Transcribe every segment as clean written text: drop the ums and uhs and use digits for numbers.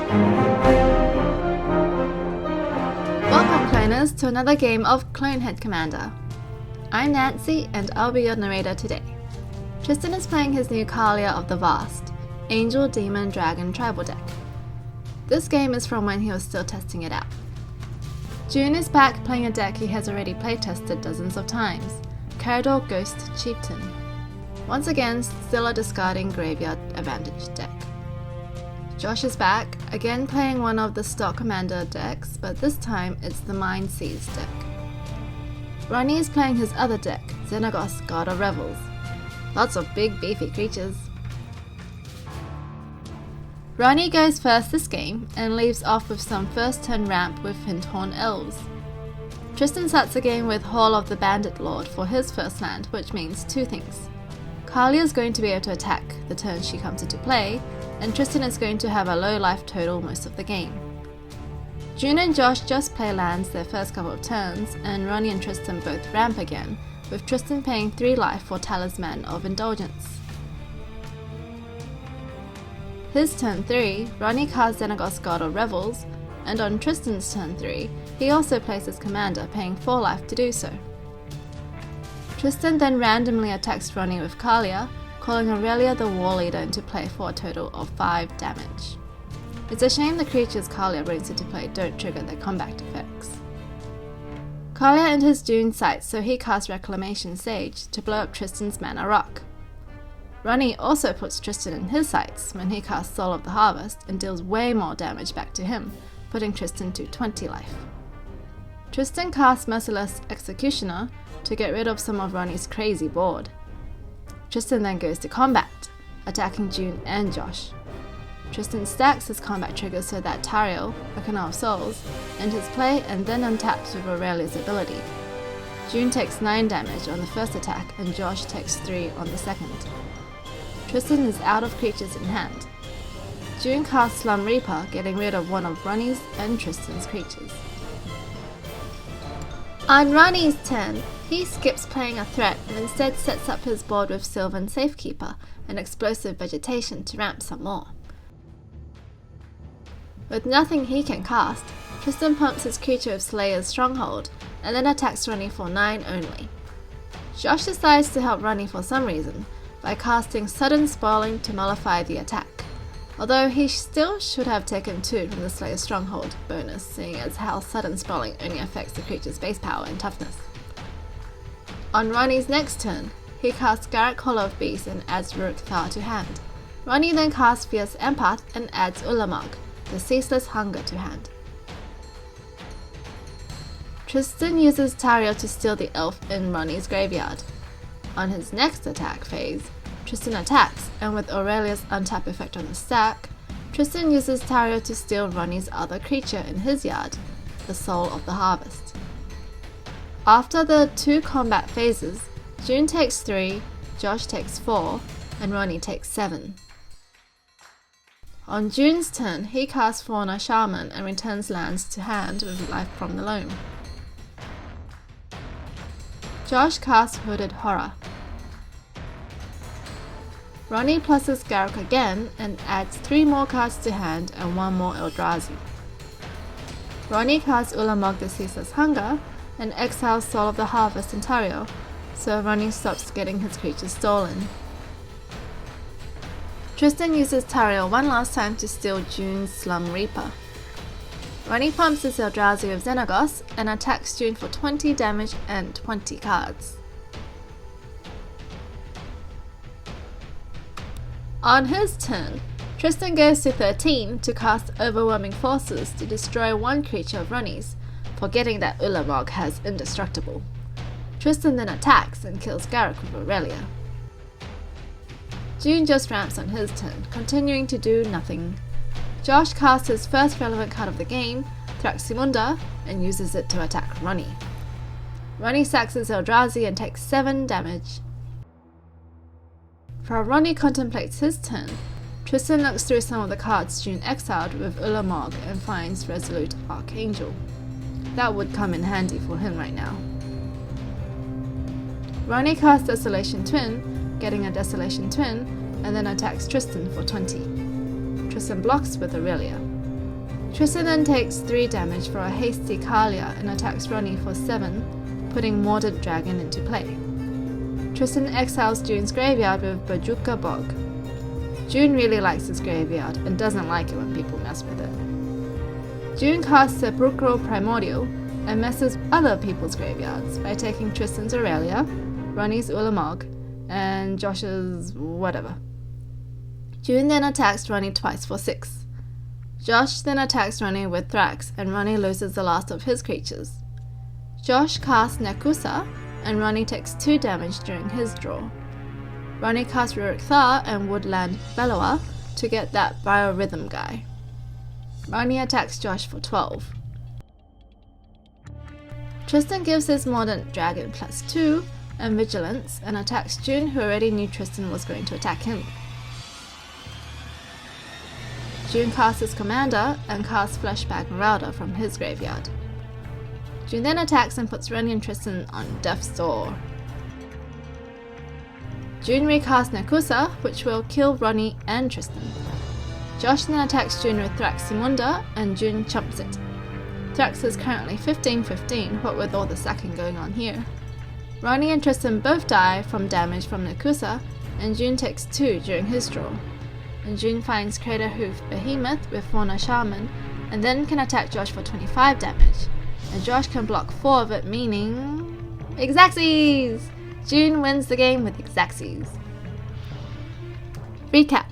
Welcome cloners to another game of Clonehead Commander. I'm Nancy and I'll be your narrator today. Tristan is playing his new Kaalia of the Vast, Angel, Demon, Dragon tribal deck. This game is from when he was still testing it out. June is back playing a deck he has already playtested dozens of times, Karador Ghost Chieftain. Once again, still a discarding graveyard advantage deck. Josh is back, again playing one of the stock commander decks, but this time it's the Mind Seize deck. Ronny is playing his other deck, Xenagos, God of Revels. Lots of big beefy creatures. Ronny goes first this game and leaves off with some first turn ramp with Hinthorn Elves. Tristan starts the game with Hall of the Bandit Lord for his first land, which means two things. Kaalia is going to be able to attack the turn she comes into play, and Tristan is going to have a low life total most of the game. June and Josh just play lands their first couple of turns, and Ronny and Tristan both ramp again, with Tristan paying 3 life for Talisman of Indulgence. His turn 3, Ronny casts Xenagos, God of Revels, and on Tristan's turn 3, he also plays his commander, paying 4 life to do so. Tristan then randomly attacks Ronny with Kaalia, calling Aurelia the War Leader into play for a total of 5 damage. It's a shame the creatures Kaalia brings into play don't trigger their combat effects. Kaalia enters June's sights, so he casts Reclamation Sage to blow up Tristan's Mana Rock. Ronny also puts Tristan in his sights when he casts Soul of the Harvest and deals way more damage back to him, putting Tristan to 20 life. Tristan casts Merciless Executioner to get rid of some of Ronny's crazy board. Tristan then goes to combat, attacking June and Josh. Tristan stacks his combat triggers so that Tariel, Reckoner of Souls, enters play and then untaps with Aurelia's ability. June takes 9 damage on the first attack and Josh takes 3 on the second. Tristan is out of creatures in hand. June casts Slum Reaper, getting rid of one of Ronny's and Tristan's creatures. On Ronny's turn, he skips playing a threat and instead sets up his board with Sylvan Safekeeper and Explosive Vegetation to ramp some more. With nothing he can cast, Tristan pumps his creature with Slayer's Stronghold and then attacks Ronny for 9 only. Josh decides to help Ronny for some reason by casting Sudden Spoiling to nullify the attack, although he still should have taken 2 from the Slayer's Stronghold bonus, seeing as how Sudden Spoiling only affects the creature's base power and toughness. On Ronny's next turn, he casts Garruk Hollow of Beast and adds Ruruk Thar to hand. Ronny then casts Fierce Empath and adds Ulamog, the Ceaseless Hunger, to hand. Tristan uses Tariel to steal the elf in Ronny's graveyard. On his next attack phase, Tristan attacks, and with Aurelia's untap effect on the stack, Tristan uses Tariel to steal Ronny's other creature in his yard, the Soul of the Harvest. After the 2 combat phases, June takes 3, Josh takes 4, and Ronny takes 7. On June's turn, he casts Fauna Shaman and returns lands to hand with life from the loam. Josh casts Hooded Horror. Ronny pluses Garruk again and adds 3 more cards to hand and 1 more Eldrazi. Ronny casts Ulamog, the Ceaseless Hunger and exiles Soul of the Harvest and Tariel, so Ronny stops getting his creatures stolen. Tristan uses Tariel one last time to steal June's Slum Reaper. Ronny pumps his Eldrazi with Xenagos and attacks June for 20 damage and 20 cards. On his turn, Tristan goes to 13 to cast Overwhelming Forces to destroy 1 creature of Ronny's, forgetting that Ulamog has Indestructible. Tristan then attacks and kills Garruk with Aurelia. June just ramps on his turn, continuing to do nothing. Josh casts his first relevant card of the game, Thraximunda, and uses it to attack Ronny. Ronny sacks his Eldrazi and takes 7 damage. While Ronny contemplates his turn, Tristan looks through some of the cards June exiled with Ulamog and finds Resolute Archangel. That would come in handy for him right now. Ronny casts Desolation Twin, getting a Desolation Twin, and then attacks Tristan for 20. Tristan blocks with Aurelia. Tristan then takes 3 damage for a hasty Kaalia and attacks Ronny for 7, putting Mordant Dragon into play. Tristan exiles June's graveyard with Bajuka Bog. June really likes his graveyard and doesn't like it when people mess with it. June casts Sepulchral Primordial and messes with other people's graveyards by taking Tristan's Aurelia, Ronny's Ulamog, and Josh's whatever. June then attacks Ronny twice for 6. Josh then attacks Ronny with Thrax and Ronny loses the last of his creatures. Josh casts Nekusar and Ronny takes 2 damage during his draw. Ronny casts Rurik Thar and Woodland Bellower to get that Biorhythm guy. Ronny attacks Josh for 12. Tristan gives his Mordant Dragon +2 and Vigilance and attacks June, who already knew Tristan was going to attack him. June casts his Commander and casts Fleshbag Marauder from his graveyard. June then attacks and puts Ronny and Tristan on death's door. June recasts Nekusar, which will kill Ronny and Tristan. Josh then attacks June with Thraximunda and June chumps it. Thrax is currently 15-15, what with all the sacking going on here. Ronny and Tristan both die from damage from Nekusar, and June takes 2 during his draw. And June finds Crater Hoof Behemoth with Fauna Shaman, and then can attack Josh for 25 damage. And Josh can block 4 of it, meaning Xaxes! June wins the game with Xaxes. Recap.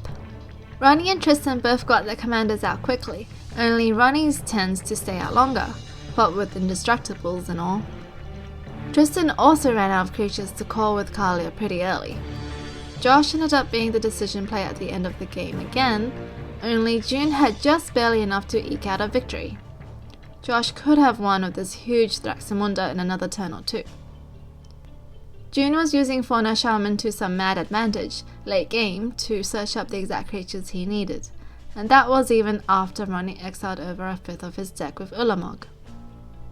Ronny and Tristan both got their commanders out quickly, only Ronny's tends to stay out longer, what with Indestructibles and all. Tristan also ran out of creatures to call with Kaalia pretty early. Josh ended up being the decision play at the end of the game again, only June had just barely enough to eke out a victory. Josh could have won with this huge Thraximunda in another turn or 2. June was using Fauna Shaman to some mad advantage late game to search up the exact creatures he needed, and that was even after Ronny exiled over a 5th of his deck with Ulamog.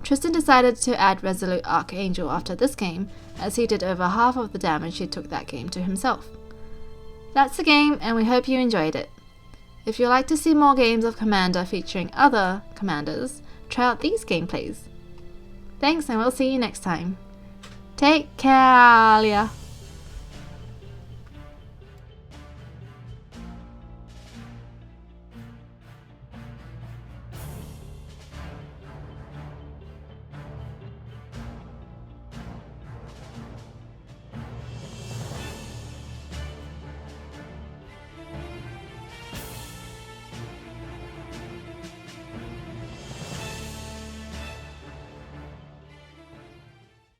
Tristan decided to add Resolute Archangel after this game, as he did over half of the damage he took that game to himself. That's the game, and we hope you enjoyed it. If you'd like to see more games of Commander featuring other commanders, try out these gameplays. Thanks, and we'll see you next time. Take care, Kaalia.